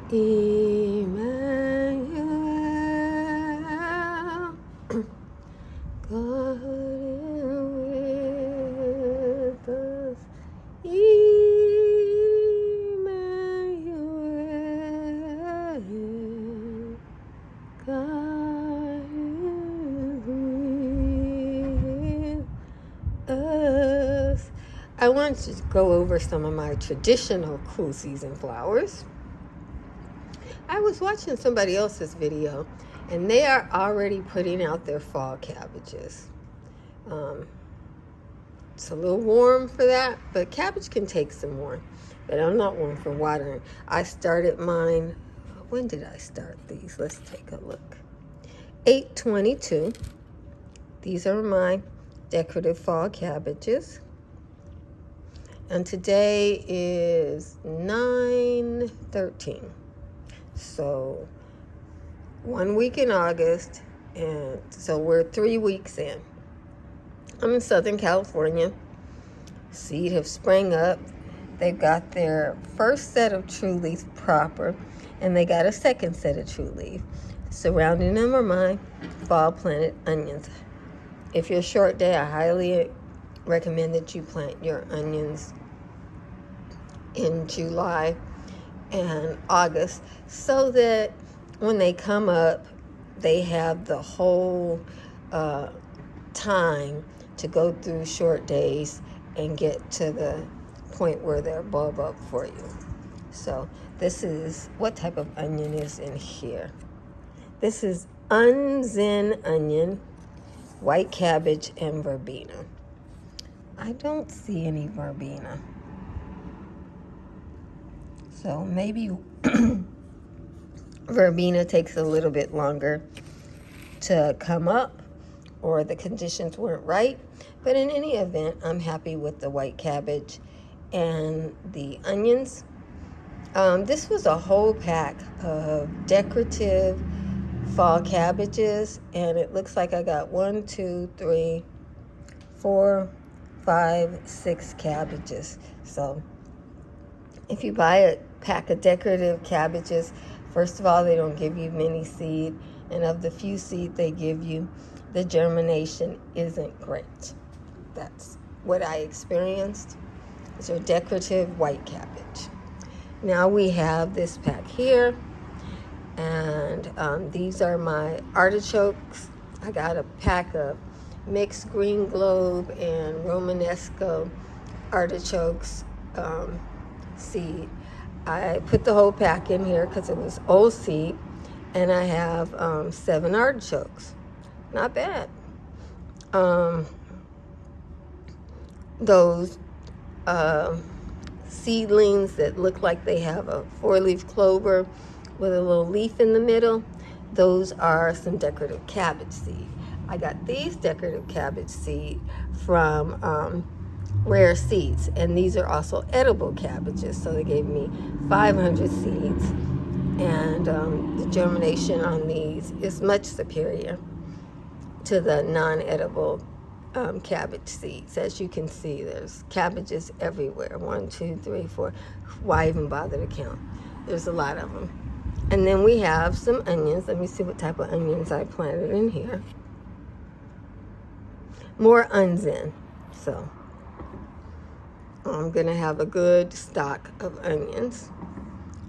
Emmanuel, God is with us. Emmanuel, God is with us. I want to go over some of my traditional cool season flowers. I was watching somebody else's video, and they are already putting out their fall cabbages. It's a little warm for that, but cabbage can take some warm. But I'm not one for watering. I started mine, when did I start these? Let's take a look. 8/22. These are my decorative fall cabbages. And today is 9/13. So 1 week in August, and so we're 3 weeks in. I'm in Southern California. Seed have sprang up. They've got their first set of true leaf proper, and they got a second set of true leaf. Surrounding them are my fall planted onions. If you're a short day, I highly recommend that you plant your onions in July and August, so that when they come up, they have the whole time to go through short days and get to the point where they're bulb up for you. So this is, what type of onion is in here? This is OnThe onion, white cabbage, and verbena. I don't see any verbena. So maybe verbena takes a little bit longer to come up, or the conditions weren't right. But in any event, I'm happy with the white cabbage and the onions. This was a whole pack of decorative fall cabbages, and it looks like I got 1, 2, 3, 4, 5, 6 cabbages. So if you buy a pack of decorative cabbages, first of all, they don't give you many seed, and of the few seed they give you, the germination isn't great. That's what I experienced. It's a decorative white cabbage. Now we have this pack here, and these are my artichokes. I got a pack of mixed green globe and Romanesco artichokes seed. I put the whole pack in here because it was old seed, and I have 7 artichokes. Not bad. Those seedlings that look like they have a 4-leaf clover with a little leaf in the middle, those are some decorative cabbage seed. I got these decorative cabbage seed from Rare Seeds, and these are also edible cabbages, so they gave me 500 seeds, and the germination on these is much superior to the non-edible cabbage seeds. As you can see, there's cabbages everywhere. 1, 2, 3, 4. Why even bother to count? There's a lot of them. And then we have some onions. Let me see what type of onions I planted in here. More OnThe. So I'm gonna have a good stock of onions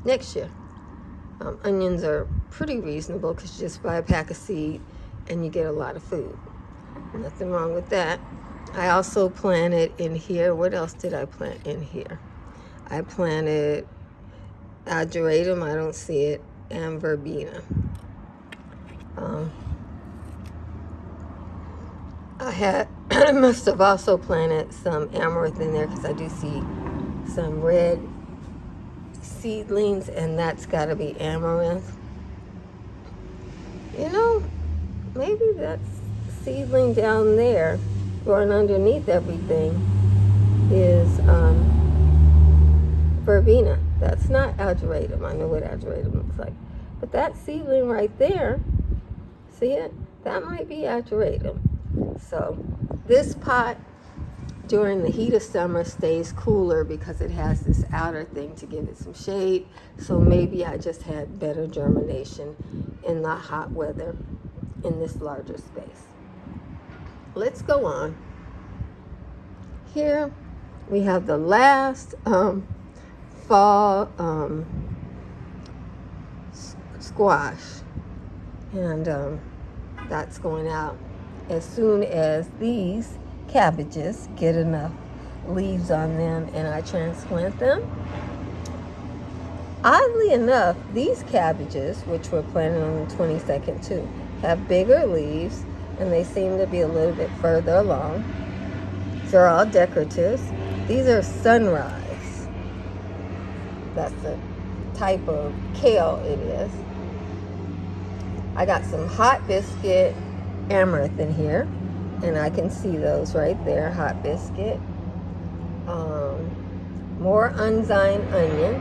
next year. Onions are pretty reasonable because you just buy a pack of seed and you get a lot of food. Nothing wrong with that. I also planted in here, what else did I plant in here? I planted ageratum, I don't see it, and verbena. I must have also planted some amaranth in there because I do see some red seedlings, and that's got to be amaranth. You know, maybe that seedling down there growing underneath everything is verbena. That's not ageratum. I know what ageratum looks like. But that seedling right there, see it? That might be ageratum. So this pot during the heat of summer stays cooler because it has this outer thing to give it some shade. So maybe I just had better germination in the hot weather in this larger space. Let's go on. Here we have the last fall squash, and that's going out as soon as these cabbages get enough leaves on them and I transplant them. Oddly enough, these cabbages, which were planted on the 22nd too, have bigger leaves and they seem to be a little bit further along. They're all decoratives. These are sunrise. That's the type of kale it is. I got some hot biscuit amaranth in here, and I can see those right there, hot biscuit. More enzyme onion,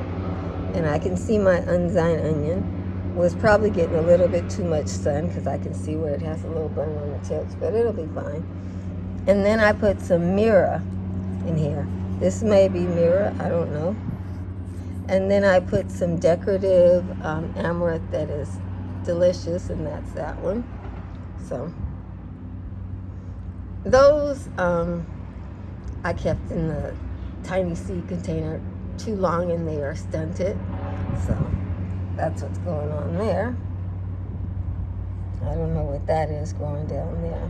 and I can see my enzyme onion was probably getting a little bit too much sun because I can see where it has a little burn on the tips, but it'll be fine. And then I put some myrrh in here. This may be myrrh, I don't know. And then I put some decorative amaranth that is delicious, and that's that one. So those I kept in the tiny seed container too long and they are stunted. So that's what's going on there. I don't know what that is growing down there,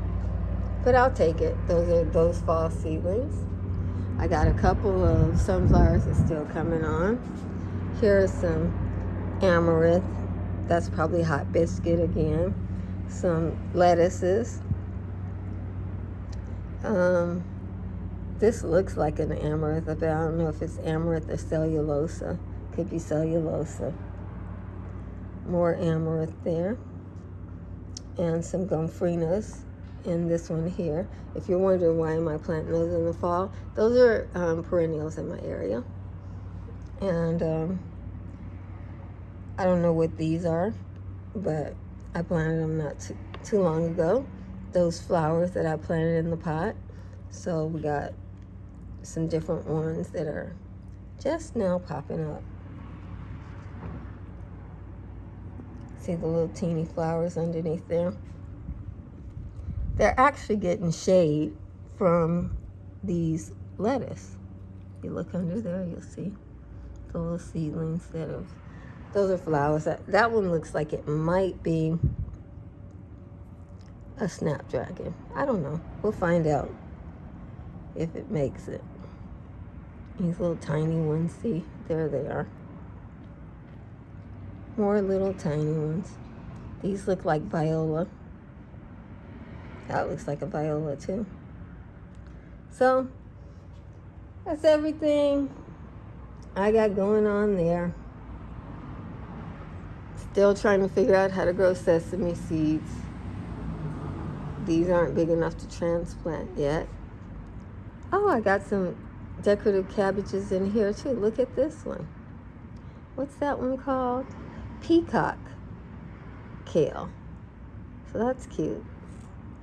but I'll take it. Those are those fall seedlings. I got a couple of sunflowers that's still coming on. Here's some amaranth. That's probably hot biscuit again. Some lettuces. This looks like an amaranth, but I don't know if it's amaranth or cellulosa. Could be cellulosa. More amaranth there. And some gomphrenias in this one here. If you're wondering why am I planting those in the fall, those are perennials in my area. And I don't know what these are, but I planted them not too long ago. Those flowers that I planted in the pot. So we got some different ones that are just now popping up. See the little teeny flowers underneath there? They're actually getting shade from these lettuce. You look under there, you'll see the little seedlings that have, those are flowers. That one looks like it might be a snapdragon. I don't know. We'll find out if it makes it. These little tiny ones, see, there they are. More little tiny ones. These look like viola. That looks like a viola too. So that's everything I got going on there. Still trying to figure out how to grow sesame seeds. These aren't big enough to transplant yet. Oh, I got some decorative cabbages in here too. Look at this one. What's that one called? Peacock kale. So that's cute.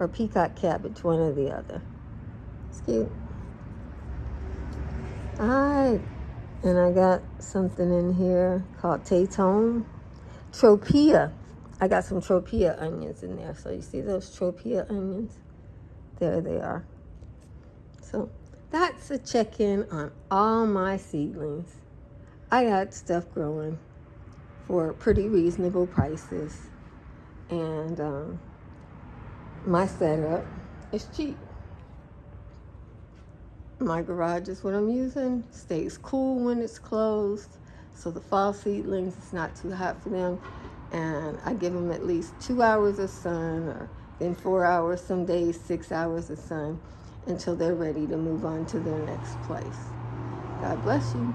Or peacock cabbage, one or the other. It's cute. Alright. And I got something in here called Taytone. Tropea. I got some tropea onions in there. So you see those tropea onions? There they are. So that's a check-in on all my seedlings. I got stuff growing for pretty reasonable prices. And my setup is cheap. My garage is what I'm using. Stays cool when it's closed. So the fall seedlings, it's not too hot for them. And I give them at least 2 hours of sun, or then 4 hours, some days 6 hours of sun, until they're ready to move on to their next place. God bless you.